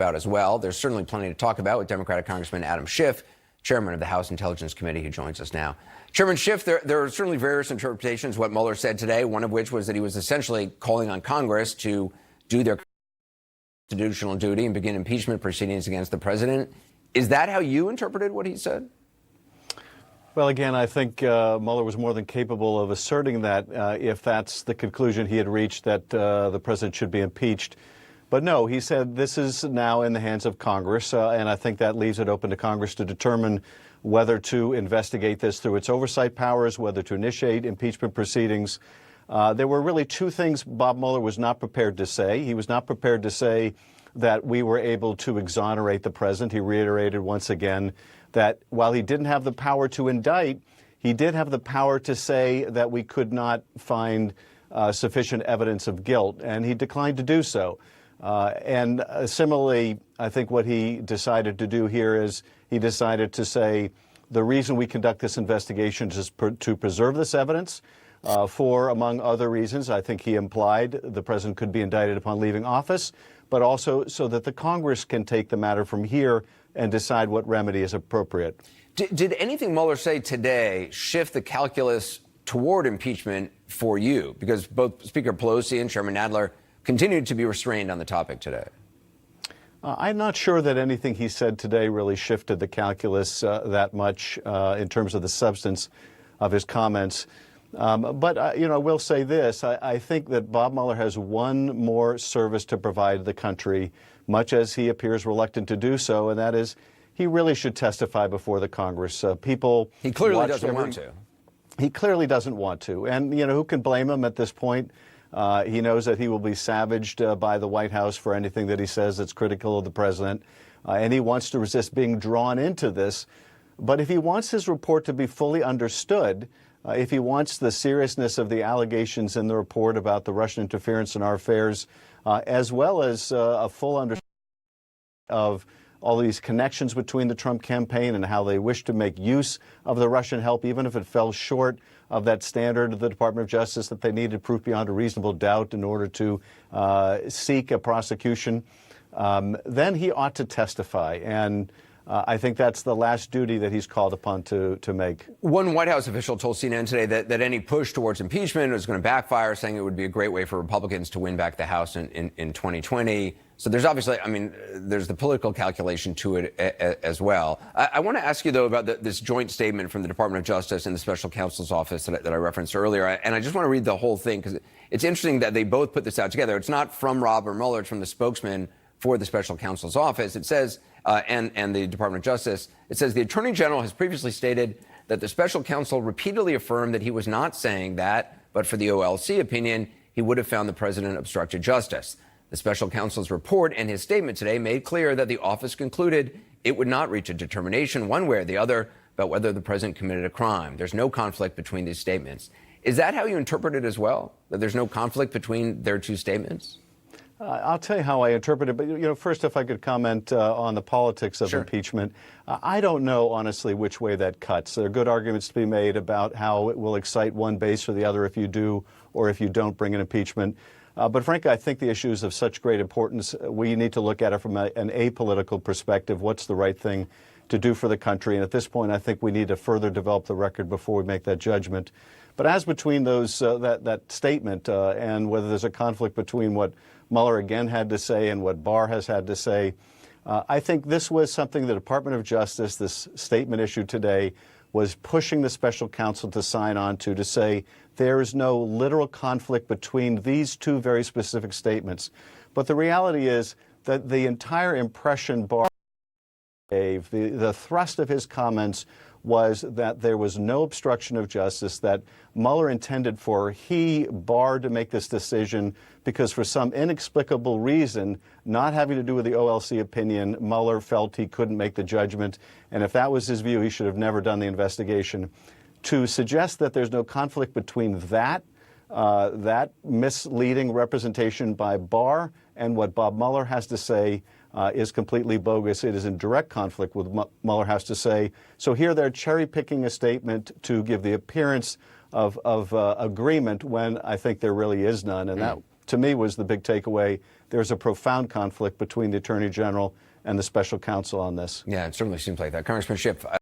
about as well. There's certainly plenty to talk about with Democratic Congressman Adam Schiff, chairman of the House Intelligence Committee, who joins us now. Chairman Schiff, there are certainly various interpretations of what Mueller said today, one of which was that he was essentially calling on Congress to do their constitutional duty and begin impeachment proceedings against the president. Is that how you interpreted what he said? Well, again, I think Mueller was more than capable of asserting that if that's the conclusion he had reached, that the president should be impeached. But no, he said this is now in the hands of Congress, and I think that leaves it open to Congress to determine whether to investigate this through its oversight powers, whether to initiate impeachment proceedings. There were really two things Bob Mueller was not prepared to say. He was not prepared to say that we were able to exonerate the president. He reiterated once again that while he didn't have the power to indict, he did have the power to say that we could not find sufficient evidence of guilt, and he declined to do so. And similarly, I think what he decided to do here is he decided to say the reason we conduct this investigation is to preserve this evidence for, among other reasons, I think he implied the president could be indicted upon leaving office, but also so that the Congress can take the matter from here and decide what remedy is appropriate. Did anything Mueller say today shift the calculus toward impeachment for you? Because both Speaker Pelosi and Chairman Nadler continued to be restrained on the topic today. I'm not sure that anything he said today really shifted the calculus that much in terms of the substance of his comments. But I will say this. I think that Bob Mueller has one more service to provide the country, much as he appears reluctant to do so, and that is he really should testify before the Congress. He clearly doesn't want to. He clearly doesn't want to. And, who can blame him at this point? He knows that he will be savaged by the White House for anything that he says that's critical of the president, and he wants to resist being drawn into this. But if he wants his report to be fully understood, if he wants the seriousness of the allegations in the report about the Russian interference in our affairs, as well as a full understanding of all these connections between the Trump campaign and how they wish to make use of the Russian help, even if it fell short of that standard of the Department of Justice that they needed proof beyond a reasonable doubt in order to seek a prosecution, then he ought to testify. And I think that's the last duty that he's called upon to make. One White House official told CNN today that any push towards impeachment was going to backfire, saying it would be a great way for Republicans to win back the House in 2020. So there's obviously, there's the political calculation to it as well. I want to ask you, though, about this joint statement from the Department of Justice and the Special Counsel's Office that I referenced earlier. And I just want to read the whole thing because it's interesting that they both put this out together. It's not from Robert Mueller, it's from the spokesman for the Special Counsel's Office. It says, and the Department of Justice, it says the Attorney General has previously stated that the Special Counsel repeatedly affirmed that he was not saying that, but for the OLC opinion, he would have found the president obstructed justice. The Special Counsel's report and his statement today made clear that the office concluded it would not reach a determination one way or the other about whether the president committed a crime. There's no conflict between these statements. Is that how you interpret it as well, that there's no conflict between their two statements? I'll tell you how I interpret it, but first, if I could comment on the politics of impeachment. I don't know, honestly, which way that cuts. There are good arguments to be made about how it will excite one base or the other if you do or if you don't bring an impeachment. But frankly, I think the issue is of such great importance. We need to look at it from an apolitical perspective. What's the right thing to do for the country? And at this point, I think we need to further develop the record before we make that judgment. But as between those, that statement and whether there's a conflict between what Mueller again had to say and what Barr has had to say, I think this was something the Department of Justice, this statement issued today, was pushing the special counsel to sign on to say there is no literal conflict between these two very specific statements. But the reality is that the entire impression Barr gave, the thrust of his comments was that there was no obstruction of justice, that Mueller intended for Barr, to make this decision because for some inexplicable reason, not having to do with the OLC opinion, Mueller felt he couldn't make the judgment. And if that was his view, he should have never done the investigation. To suggest that there's no conflict between that misleading representation by Barr and what Bob Mueller has to say is completely bogus. It is in direct conflict with what Mueller has to say. So here they're cherry-picking a statement to give the appearance of agreement when I think there really is none. And that, to me, was the big takeaway there's a profound conflict between the Attorney General and the Special Counsel on this. Yeah, it certainly seems like that. Congressman Schiff.